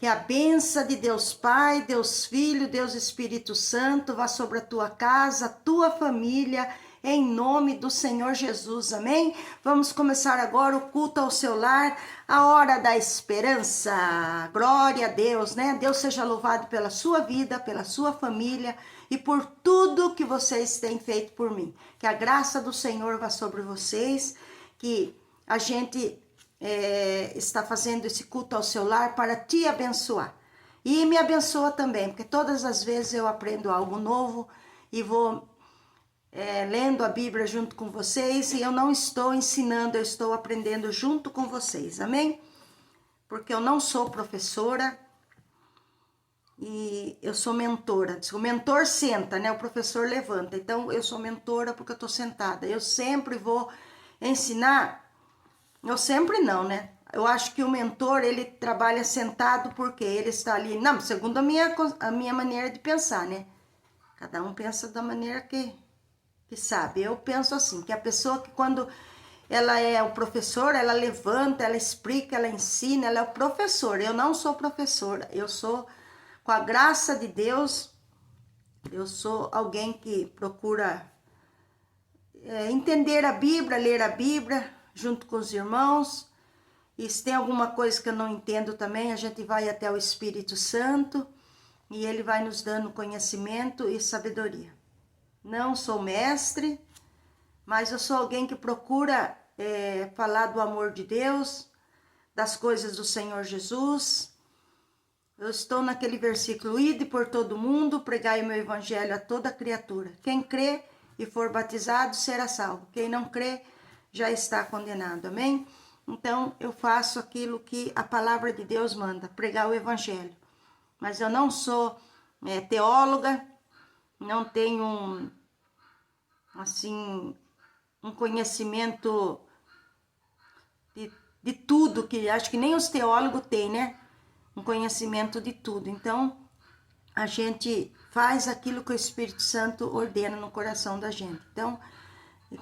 Que a bênção de Deus Pai, Deus Filho, Deus Espírito Santo vá sobre a tua casa, a tua família, em nome do Senhor Jesus, amém? Vamos começar agora o culto ao seu lar, a hora da esperança. Glória a Deus, né? Deus seja louvado pela sua vida, pela sua família e por tudo que vocês têm feito por mim. Que a graça do Senhor vá sobre vocês, que a gente está fazendo esse culto ao seu lar para te abençoar. E me abençoa também, porque todas as vezes eu aprendo algo novo e vou lendo a Bíblia junto com vocês, e eu não estou ensinando, eu estou aprendendo junto com vocês, amém? Porque eu não sou professora e eu sou mentora. O mentor senta, né? O professor levanta. Então eu sou mentora porque eu estou sentada. Eu sempre vou ensinar. Eu sempre não, né? Eu acho que o mentor, ele trabalha sentado porque ele está ali, não, segundo a minha maneira de pensar, né? Cada um pensa da maneira que sabe. Eu penso assim, que a pessoa que quando ela é o professor, ela levanta, ela explica, ela ensina, ela é o professor. Eu não sou professora, eu sou, com a graça de Deus, eu sou alguém que procura entender a Bíblia, ler a Bíblia junto com os irmãos. E se tem alguma coisa que eu não entendo também, a gente vai até o Espírito Santo e ele vai nos dando conhecimento e sabedoria. Não sou mestre, mas eu sou alguém que procura falar do amor de Deus, das coisas do Senhor Jesus. Eu estou naquele versículo: ide por todo mundo, pregai o meu evangelho a toda criatura. Quem crê e for batizado será salvo. Quem não crê já está condenado. Amém? Então eu faço aquilo que a palavra de Deus manda, pregar o evangelho. Mas eu não sou teóloga, não tenho assim um conhecimento de tudo, que acho que nem os teólogos têm, né? Um conhecimento de tudo. Então a gente faz aquilo que o Espírito Santo ordena no coração da gente. Então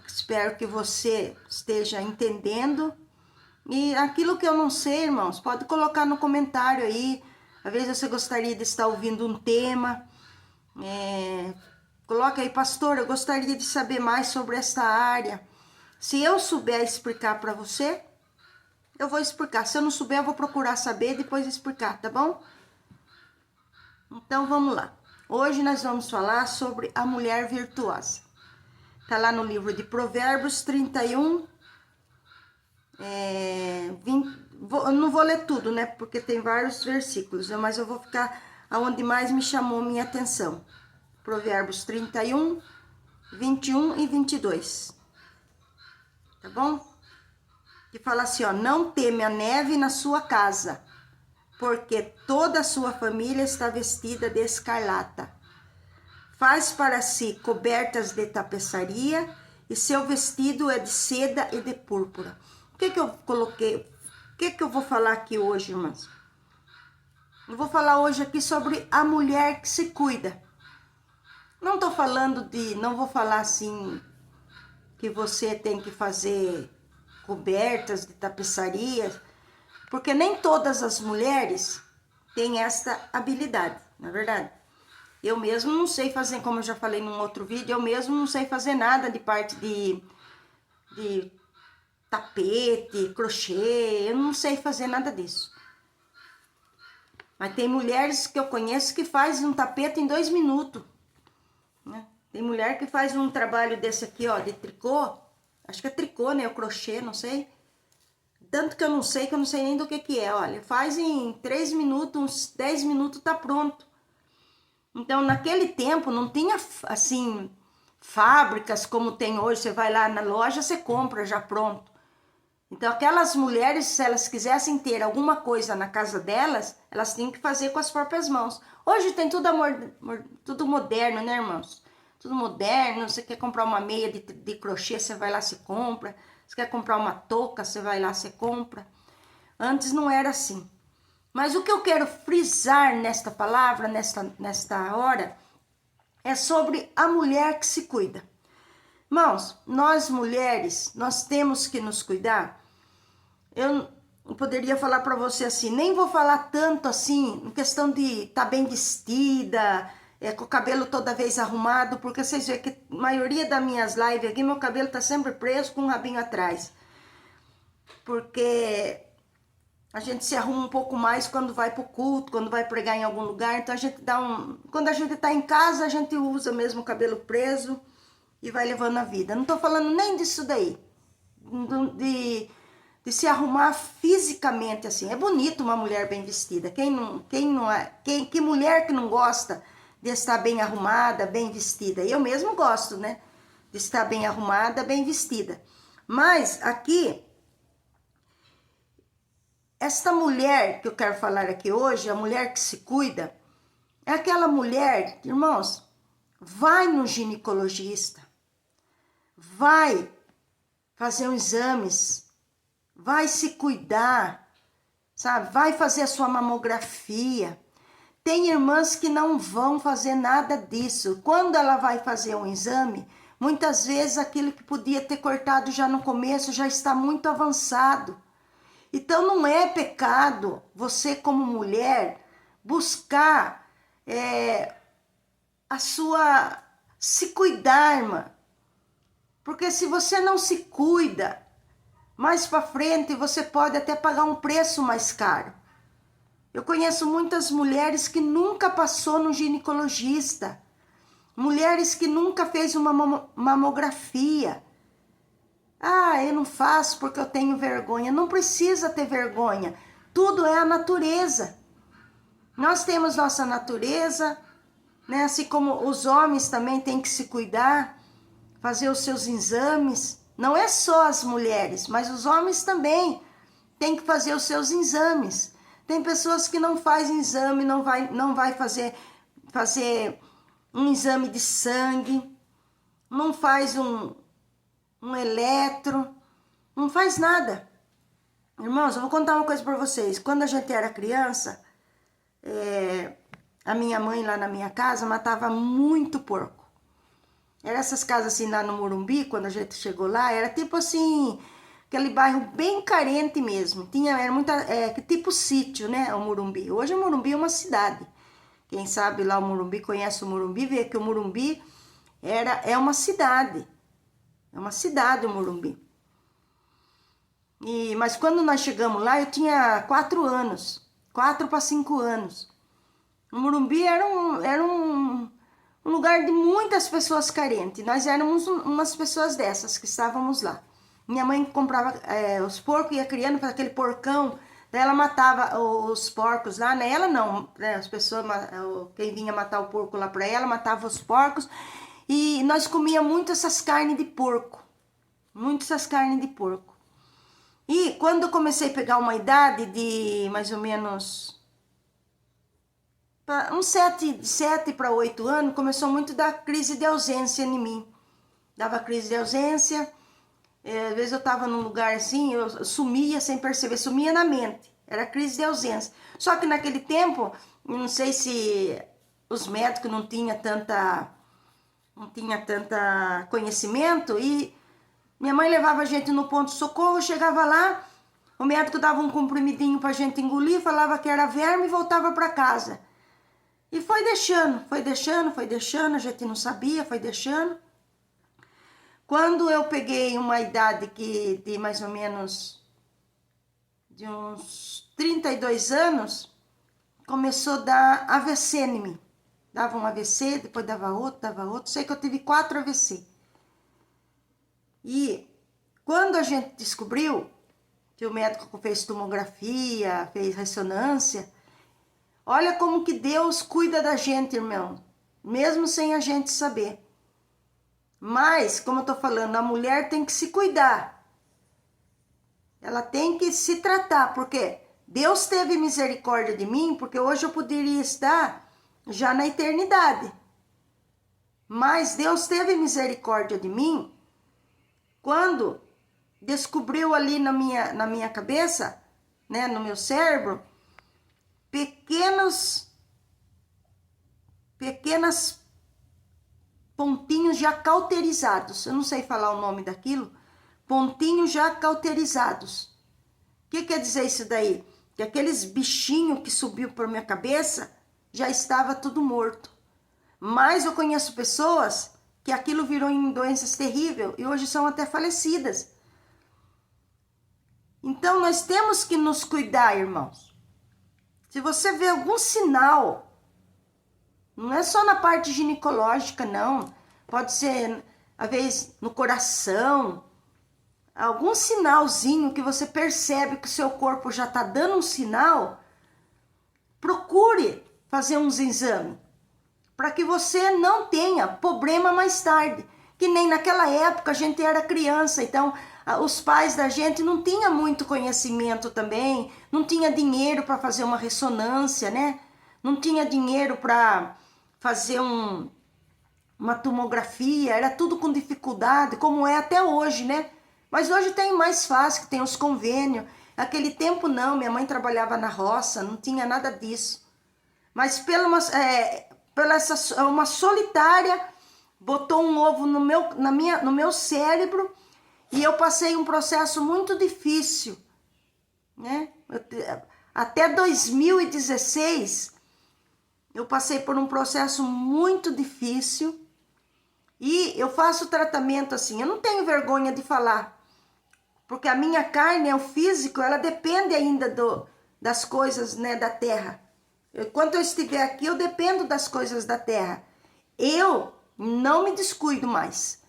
espero que você esteja entendendo. E aquilo que eu não sei, irmãos, pode colocar no comentário aí. Às vezes você gostaria de estar ouvindo um tema. Coloca aí: pastor, eu gostaria de saber mais sobre esta área. Se eu souber explicar para você, eu vou explicar. Se eu não souber, eu vou procurar saber e depois explicar, tá bom? Então vamos lá. Hoje nós vamos falar sobre a mulher virtuosa. Tá lá no livro de Provérbios 31, 20, eu não vou ler tudo, né? Porque tem vários versículos, mas eu vou ficar aonde mais me chamou minha atenção. Provérbios 31, 21 e 22. Tá bom? Que fala assim, ó: não teme a neve na sua casa, porque toda a sua família está vestida de escarlata. Faz para si cobertas de tapeçaria, e seu vestido é de seda e de púrpura. O que eu coloquei? O que eu vou falar aqui hoje, irmãs? Eu vou falar hoje aqui sobre a mulher que se cuida. Não tô falando não vou falar assim que você tem que fazer cobertas de tapeçaria, porque nem todas as mulheres têm essa habilidade, não é verdade? Eu mesmo não sei fazer, como eu já falei num outro vídeo, eu mesmo não sei fazer nada de parte de tapete, crochê, eu não sei fazer nada disso. Mas tem mulheres que eu conheço que fazem um tapete em 2 minutos, né? Tem mulher que faz um trabalho desse aqui, ó, de tricô, acho que é tricô, né, o crochê, não sei. Tanto que eu não sei nem do que é, olha, faz em 3 minutos, uns 10 minutos tá pronto. Então, naquele tempo, não tinha, assim, fábricas como tem hoje. Você vai lá na loja, você compra já pronto. Então, aquelas mulheres, se elas quisessem ter alguma coisa na casa delas, elas tinham que fazer com as próprias mãos. Hoje tem tudo moderno, né, irmãos? Tudo moderno. Você quer comprar uma meia de crochê, você vai lá, você compra. Você quer comprar uma touca, você vai lá, você compra. Antes não era assim. Mas o que eu quero frisar nesta palavra, nesta hora, é sobre a mulher que se cuida. Irmãos, nós mulheres, nós temos que nos cuidar. eu poderia falar para você assim, nem vou falar tanto assim, em questão de estar bem vestida, com o cabelo toda vez arrumado, porque vocês veem que a maioria das minhas lives aqui, meu cabelo tá sempre preso com um rabinho atrás. Porque a gente se arruma um pouco mais quando vai pro culto, quando vai pregar em algum lugar, então a gente dá um... Quando a gente tá em casa, a gente usa mesmo o cabelo preso e vai levando a vida. Não tô falando nem disso daí, de se arrumar fisicamente assim. É bonito uma mulher bem vestida. Que mulher que não gosta de estar bem arrumada, bem vestida? Eu mesmo gosto, né? De estar bem arrumada, bem vestida. Mas aqui, esta mulher que eu quero falar aqui hoje, a mulher que se cuida, é aquela mulher, irmãos, vai no ginecologista, vai fazer uns exames, vai se cuidar, sabe? Vai fazer a sua mamografia. Tem irmãs que não vão fazer nada disso. Quando ela vai fazer um exame, muitas vezes aquilo que podia ter cortado já no começo já está muito avançado. Então não é pecado você como mulher buscar se cuidar, irmã. Porque se você não se cuida, mais para frente você pode até pagar um preço mais caro. Eu conheço muitas mulheres que nunca passou no ginecologista, mulheres que nunca fez uma mamografia. Ah, eu não faço porque eu tenho vergonha. Não precisa ter vergonha. Tudo é a natureza. Nós temos nossa natureza, né? Assim como os homens também têm que se cuidar, fazer os seus exames. Não é só as mulheres, mas os homens também têm que fazer os seus exames. Tem pessoas que não fazem exame, não vai fazer um exame de sangue, não faz um eletro, não faz nada. Irmãos, eu vou contar uma coisa para vocês. Quando a gente era criança, a minha mãe lá na minha casa matava muito porco. Era essas casas assim lá no Morumbi, quando a gente chegou lá, era tipo assim, aquele bairro bem carente mesmo. Era muita, tipo sítio, né, o Morumbi. Hoje o Morumbi é uma cidade. Quem sabe lá o Morumbi, conhece o Morumbi, vê que o Morumbi é uma cidade. É uma cidade o Morumbi. Mas quando nós chegamos lá, eu tinha 4 anos. 4 para 5 anos. O Morumbi era um lugar de muitas pessoas carentes. Nós éramos umas pessoas dessas que estávamos lá. Minha mãe comprava os porcos, ia criando para aquele porcão. Daí ela matava os porcos lá, né? Ela não, né? As pessoas, quem vinha matar o porco lá para ela, matava os porcos. E nós comíamos muito essas carnes de porco. Muito essas carnes de porco. E quando eu comecei a pegar uma idade de mais ou menos uns 7 para 8 anos, começou muito a dar crise de ausência em mim. Dava crise de ausência. Às vezes eu tava num lugar assim, eu sumia sem perceber, sumia na mente. Era crise de ausência. Só que naquele tempo, não sei se os médicos não tinham tanta conhecimento, e minha mãe levava a gente no ponto-socorro, chegava lá, o médico dava um comprimidinho pra gente engolir, falava que era verme e voltava para casa. E foi deixando, a gente não sabia, foi deixando. Quando eu peguei uma idade de mais ou menos de uns 32 anos, começou a dar AVC em mim. Dava um AVC, depois dava outro. Sei que eu tive 4 AVC. E quando a gente descobriu, que o médico fez tomografia, fez ressonância, olha como que Deus cuida da gente, irmão. Mesmo sem a gente saber. Mas, como eu tô falando, a mulher tem que se cuidar. Ela tem que se tratar, porque Deus teve misericórdia de mim, porque hoje eu poderia estar já na eternidade. Mas Deus teve misericórdia de mim quando descobriu ali na minha cabeça, né, no meu cérebro, pequenas pontinhos já cauterizados. Eu não sei falar o nome daquilo. Pontinhos já cauterizados. que quer dizer isso daí? Que aqueles bichinhos que subiu por minha cabeça já estava tudo morto. Mas eu conheço pessoas que aquilo virou em doenças terríveis e hoje são até falecidas. Então nós temos que nos cuidar, irmãos. Se você vê algum sinal, não é só na parte ginecológica, não. Pode ser, às vezes, no coração. Algum sinalzinho que você percebe que o seu corpo já está dando um sinal, procure fazer uns exames. Para que você não tenha problema mais tarde. Que nem naquela época a gente era criança, então os pais da gente não tinham muito conhecimento também, não tinha dinheiro para fazer uma ressonância, né? Não tinha dinheiro para fazer uma tomografia, era tudo com dificuldade, como é até hoje, né? Mas hoje tem mais fácil, tem os convênios. Naquele tempo não, minha mãe trabalhava na roça, não tinha nada disso. Mas pela uma solitária botou um ovo no meu cérebro e eu passei um processo muito difícil, né? Até 2016 eu passei por um processo muito difícil e eu faço tratamento assim, eu não tenho vergonha de falar, porque a minha carne, o físico, ela depende ainda das coisas, né, da terra. Enquanto eu estiver aqui, eu dependo das coisas da terra. Eu não me descuido mais.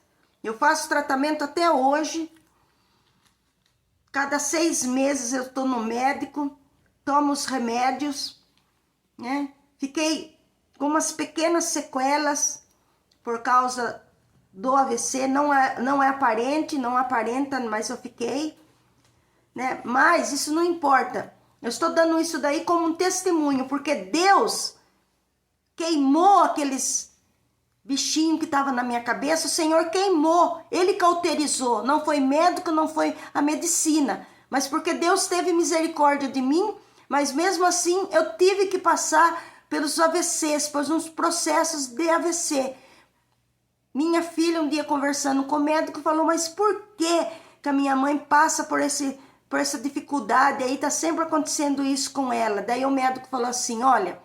Eu faço tratamento até hoje. Cada 6 meses eu estou no médico, tomo os remédios, né? Fiquei com umas pequenas sequelas por causa do AVC. Não é aparente, não aparenta, mas eu fiquei, né? Mas isso não importa. Eu estou dando isso daí como um testemunho, porque Deus queimou aqueles bichinhos que estavam na minha cabeça, o Senhor queimou, Ele cauterizou, não foi médico, não foi a medicina, mas porque Deus teve misericórdia de mim, mas mesmo assim eu tive que passar pelos AVCs, por uns processos de AVC. Minha filha um dia conversando com o médico falou, mas por que a minha mãe passa por essa dificuldade, aí tá sempre acontecendo isso com ela? Daí o médico falou assim, olha,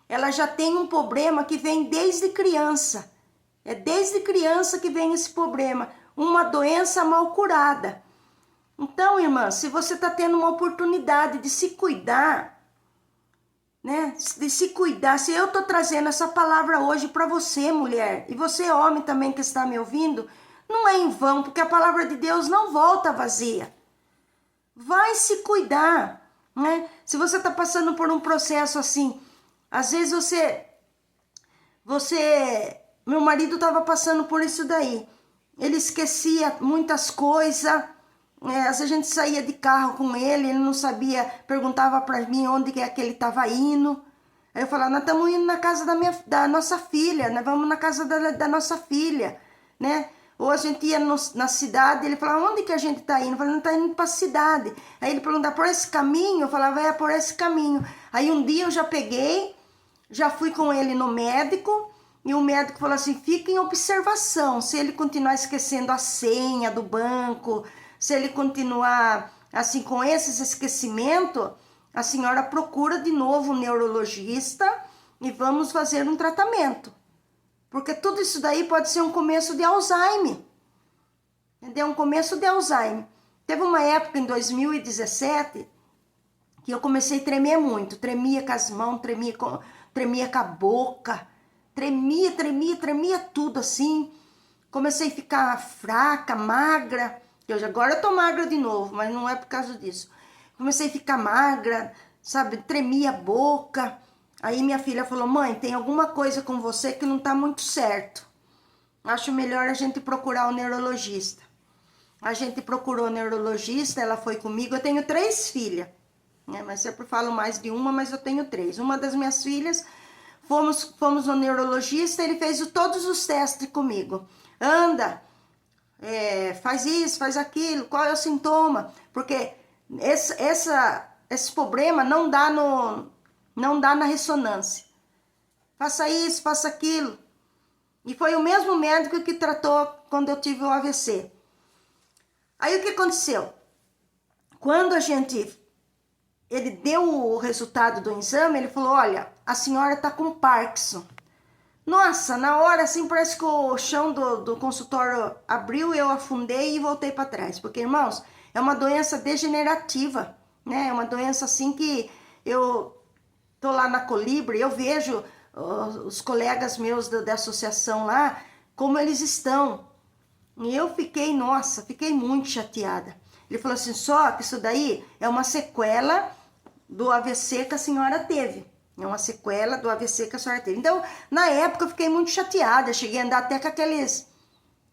ela já tem um problema que vem desde criança. É desde criança que vem esse problema. Uma doença mal curada. Então, irmã, se você está tendo uma oportunidade de se cuidar, né? De se cuidar. Se eu estou trazendo essa palavra hoje para você, mulher, e você, homem também que está me ouvindo, não é em vão, porque a palavra de Deus não volta vazia. Vai se cuidar, né? Se você está passando por um processo assim, às vezes meu marido estava passando por isso daí. Ele esquecia muitas coisas. Às vezes a gente saía de carro com ele não sabia, perguntava para mim onde é que ele estava indo. Aí eu falava, nós estamos indo na casa da nossa filha, nós vamos na casa da nossa filha, né? Ou a gente ia na cidade, ele falava, onde que a gente está indo? Eu falava, não está indo para a cidade. Aí ele perguntava, por esse caminho? Eu falava, é por esse caminho. Aí um dia eu já fui com ele no médico, e o médico falou assim, fica em observação, se ele continuar esquecendo a senha do banco, se ele continuar assim com esses esquecimentos, a senhora procura de novo um neurologista e vamos fazer um tratamento. Porque tudo isso daí pode ser um começo de Alzheimer. Entendeu? Um começo de Alzheimer. Teve uma época em 2017 que eu comecei a tremer muito. Tremia com as mãos, tremia com a boca. Tremia tudo assim. Comecei a ficar fraca, magra. Agora eu tô magra de novo, mas não é por causa disso. Comecei a ficar magra, sabe? Tremia a boca. Aí minha filha falou, mãe, tem alguma coisa com você que não tá muito certo. Acho melhor a gente procurar o neurologista. A gente procurou o neurologista, ela foi comigo. Eu tenho 3 filhas, né? Mas sempre falo mais de uma, mas eu tenho 3. Uma das minhas filhas, fomos no neurologista, ele fez todos os testes comigo. Anda, faz isso, faz aquilo, qual é o sintoma? Porque esse problema não dá na ressonância. Faça isso, faça aquilo. E foi o mesmo médico que tratou quando eu tive o AVC. Aí o que aconteceu? quando ele deu o resultado do exame, ele falou, olha, a senhora tá com Parkinson. Nossa, na hora, assim, parece que o chão do consultório abriu, eu afundei e voltei para trás. Porque, irmãos, é uma doença degenerativa, né? É uma doença, assim, que eu tô lá na Colibri, eu vejo os colegas meus da associação lá, como eles estão. E eu fiquei, nossa, fiquei muito chateada. Ele falou assim, só que isso daí é uma sequela do AVC que a senhora teve. É uma sequela do AVC que a senhora teve. Então, na época, eu fiquei muito chateada. Cheguei a andar até com aqueles...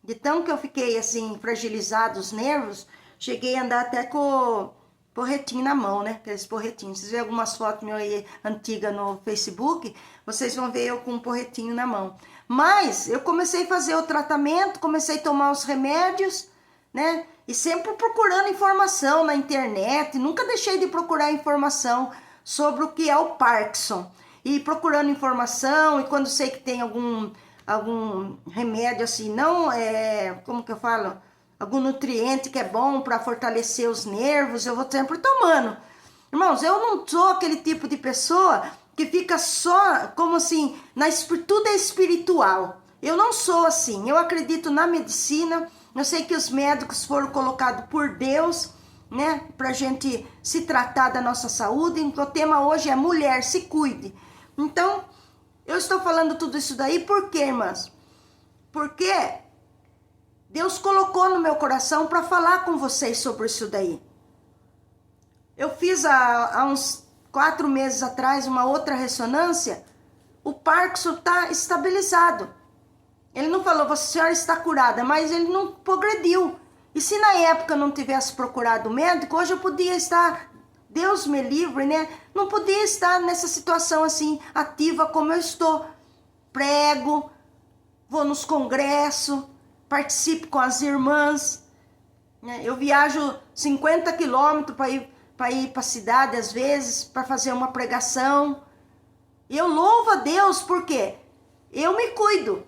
De tão que eu fiquei, assim, fragilizado os nervos, cheguei a andar até com o porretinho na mão, né? Aqueles porretinhos. Vocês verem algumas fotos minhas aí, antigas no Facebook, vocês vão ver eu com um porretinho na mão. Mas, eu comecei a fazer o tratamento, comecei a tomar os remédios, né? E sempre procurando informação na internet. Nunca deixei de procurar informação sobre o que é o Parkinson. E procurando informação, e quando sei que tem algum remédio assim, não como que eu falo? Algum nutriente que é bom para fortalecer os nervos, eu vou sempre tomando. Irmãos, eu não sou aquele tipo de pessoa que fica só, como assim, tudo é espiritual. Eu não sou assim, eu acredito na medicina, eu sei que os médicos foram colocados por Deus, né, pra gente se tratar da nossa saúde. Então, o tema hoje é mulher, se cuide. Então, eu estou falando tudo isso daí por quê, irmãs? Porque Deus colocou no meu coração para falar com vocês sobre isso daí. Eu fiz há uns 4 meses atrás uma outra ressonância, o Parkinson está estabilizado. Ele não falou, a senhora está curada, mas ele não progrediu. E se na época eu não tivesse procurado o médico, hoje eu podia estar, Deus me livre, né? Não podia estar nessa situação assim, ativa como eu estou. Prego, vou nos congressos, participo com as irmãs, né? Eu viajo 50 quilômetros para ir para a cidade, às vezes, para fazer uma pregação. E eu louvo a Deus, porque eu me cuido.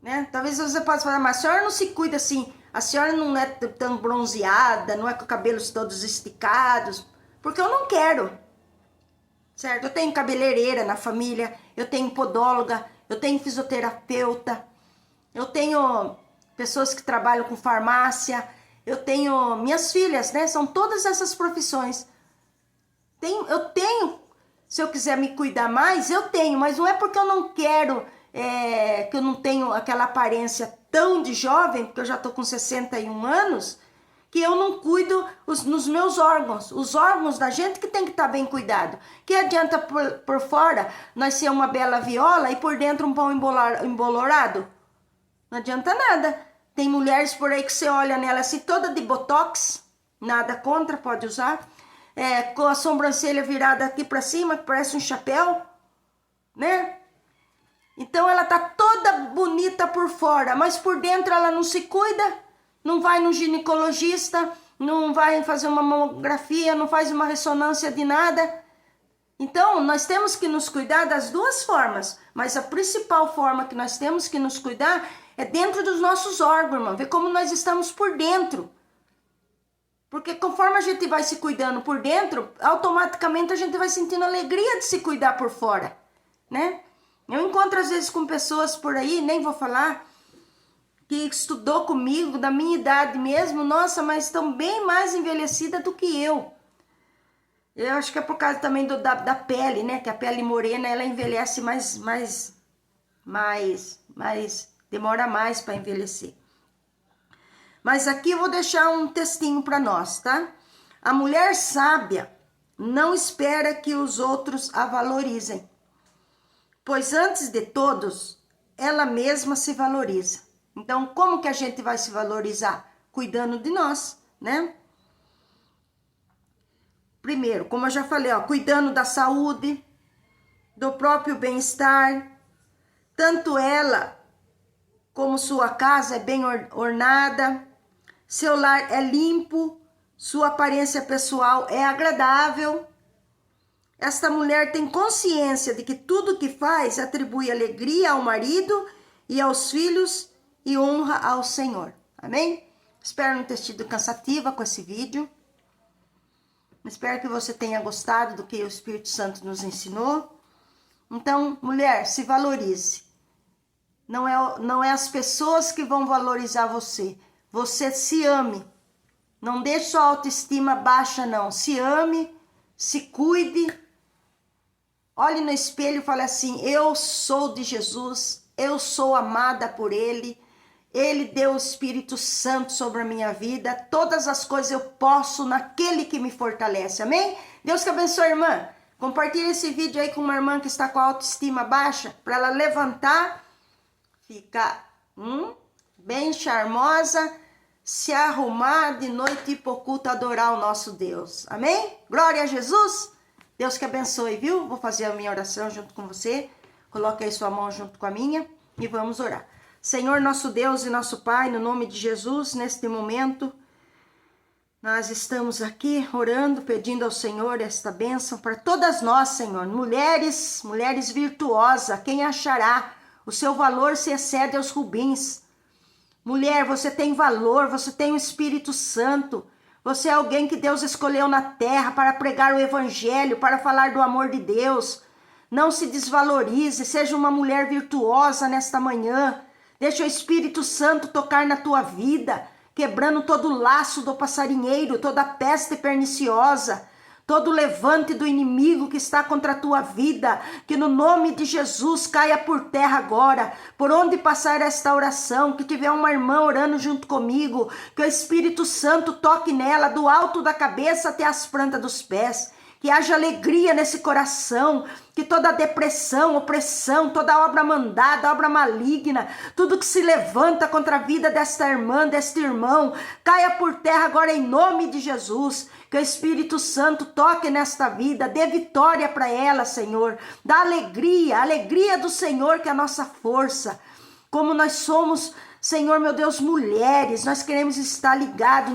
Né? Talvez você possa falar, mas a senhora não se cuida assim, a senhora não é tão bronzeada, não é com cabelos todos esticados, porque eu não quero, certo? Eu tenho cabeleireira na família, eu tenho podóloga, eu tenho fisioterapeuta, eu tenho pessoas que trabalham com farmácia, eu tenho minhas filhas, né? São todas essas profissões. Eu tenho, se eu quiser me cuidar mais, eu tenho, mas não é porque eu não quero... que eu não tenho aquela aparência tão de jovem, porque eu já estou com 61 anos, que eu não cuido nos meus órgãos. Os órgãos da gente que tem que estar bem cuidado. Que adianta por fora nós ser uma bela viola e por dentro um pão embolorado? Não adianta nada. Tem mulheres por aí que você olha nela assim, toda de botox, nada contra, pode usar, com a sobrancelha virada aqui para cima, que parece um chapéu, né? Então ela tá toda bonita por fora, mas por dentro ela não se cuida, não vai no ginecologista, não vai fazer uma mamografia, não faz uma ressonância de nada. Então nós temos que nos cuidar das duas formas, mas a principal forma que nós temos que nos cuidar é dentro dos nossos órgãos, irmão, ver como nós estamos por dentro. Porque conforme a gente vai se cuidando por dentro, automaticamente a gente vai sentindo alegria de se cuidar por fora, né? Eu encontro às vezes com pessoas por aí, nem vou falar, que estudou comigo, da minha idade mesmo, nossa, mas estão bem mais envelhecidas do que eu. Eu acho que é por causa também da pele, né? Que a pele morena, ela envelhece mais demora mais para envelhecer. Mas aqui eu vou deixar um textinho para nós, tá? A mulher sábia não espera que os outros a valorizem, pois antes de todos, ela mesma se valoriza. Então, como que a gente vai se valorizar? Cuidando de nós, né? Primeiro, como eu já falei, ó, cuidando da saúde, do próprio bem-estar. Tanto ela como sua casa é bem ornada, seu lar é limpo, sua aparência pessoal é agradável. Esta mulher tem consciência de que tudo que faz atribui alegria ao marido e aos filhos e honra ao Senhor. Amém? Espero não ter sido cansativa com esse vídeo. Espero que você tenha gostado do que o Espírito Santo nos ensinou. Então, mulher, se valorize. Não é as pessoas que vão valorizar você. Você se ame. Não deixe sua autoestima baixa, não. Se ame, se cuide. Olhe no espelho e fale assim: eu sou de Jesus, eu sou amada por Ele. Ele deu o Espírito Santo sobre a minha vida. Todas as coisas eu posso naquele que me fortalece. Amém? Deus te abençoe, irmã. Compartilhe esse vídeo aí com uma irmã que está com a autoestima baixa, para ela levantar, ficar bem charmosa, se arrumar de noite e por culto adorar o nosso Deus. Amém? Glória a Jesus. Deus te abençoe, viu? Vou fazer a minha oração junto com você. Coloque aí sua mão junto com a minha e vamos orar. Senhor, nosso Deus e nosso Pai, no nome de Jesus, neste momento, nós estamos aqui orando, pedindo ao Senhor esta bênção para todas nós, Senhor. Mulheres virtuosas, quem achará? O seu valor se excede aos rubins. Mulher, você tem valor, você tem o Espírito Santo. Você é alguém que Deus escolheu na terra para pregar o Evangelho, para falar do amor de Deus. Não se desvalorize, seja uma mulher virtuosa nesta manhã. Deixa o Espírito Santo tocar na tua vida, quebrando todo o laço do passarinheiro, toda peste perniciosa, todo levante do inimigo que está contra a tua vida, que no nome de Jesus caia por terra agora. Por onde passar esta oração, que tiver uma irmã orando junto comigo, que o Espírito Santo toque nela, do alto da cabeça até as plantas dos pés. Que haja alegria nesse coração, que toda depressão, opressão, toda obra mandada, obra maligna, tudo que se levanta contra a vida desta irmã, deste irmão, caia por terra agora em nome de Jesus. Que o Espírito Santo toque nesta vida, dê vitória para ela, Senhor. Dá alegria, a alegria do Senhor que é a nossa força. Como nós somos, Senhor, meu Deus, mulheres, nós queremos estar ligados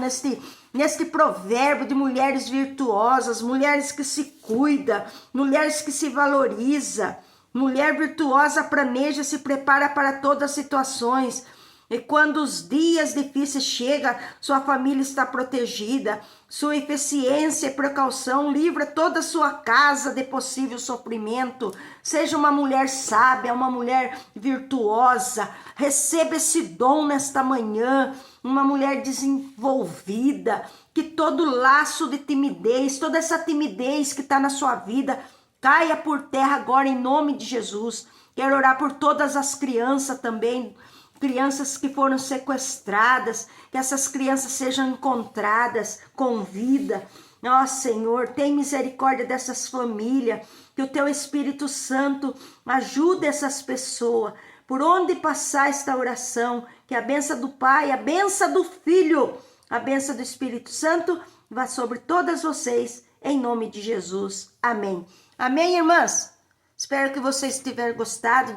neste provérbio de mulheres virtuosas, mulheres que se cuidam, mulheres que se valorizam. Mulher virtuosa planeja, se prepara para todas as situações. E quando os dias difíceis chegam, sua família está protegida. Sua eficiência e precaução livra toda a sua casa de possível sofrimento. Seja uma mulher sábia, uma mulher virtuosa. Receba esse dom nesta manhã. Uma mulher desenvolvida. Que todo laço de timidez, toda essa timidez que está na sua vida, caia por terra agora em nome de Jesus. Quero orar por todas as crianças também. Crianças que foram sequestradas, que essas crianças sejam encontradas com vida. Ó Senhor, tem misericórdia dessas famílias, que o teu Espírito Santo ajude essas pessoas. Por onde passar esta oração, que a bênção do Pai, a bênção do Filho, a bênção do Espírito Santo vá sobre todas vocês, em nome de Jesus. Amém. Amém, irmãs? Espero que vocês tiverem gostado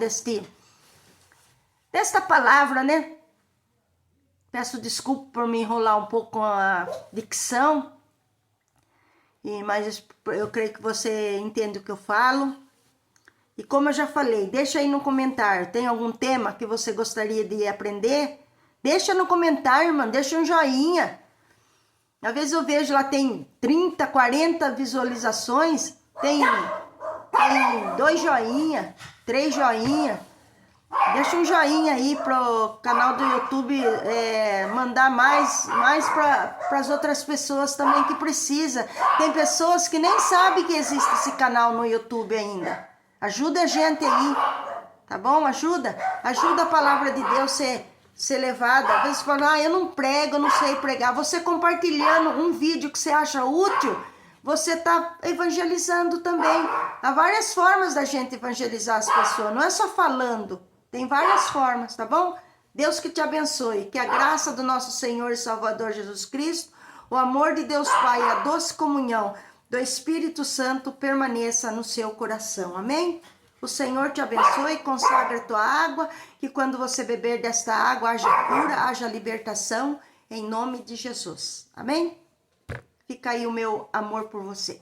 desta palavra, né? Peço desculpa por me enrolar um pouco com a dicção, mas eu creio que você entende o que eu falo. E como eu já falei, deixa aí no comentário, tem algum tema que você gostaria de aprender? Deixa no comentário, irmã, deixa um joinha. Às vezes eu vejo lá, tem 30, 40 visualizações, tem 2 joinha, 3 joinha. Deixa um joinha aí pro canal do YouTube mandar mais para as outras pessoas também que precisa. Tem pessoas que nem sabem que existe esse canal no YouTube ainda. Ajuda a gente aí, tá bom? Ajuda a palavra de Deus ser levada. Às vezes fala, eu não prego, eu não sei pregar. Você compartilhando um vídeo que você acha útil, você tá evangelizando também. Há várias formas da gente evangelizar as pessoas, não é só falando. Tem várias formas, tá bom? Deus que te abençoe. Que a graça do nosso Senhor e Salvador Jesus Cristo, o amor de Deus Pai e a doce comunhão do Espírito Santo permaneça no seu coração. Amém? O Senhor te abençoe, consagra a tua água, que quando você beber desta água haja cura, haja libertação, em nome de Jesus. Amém? Fica aí o meu amor por você.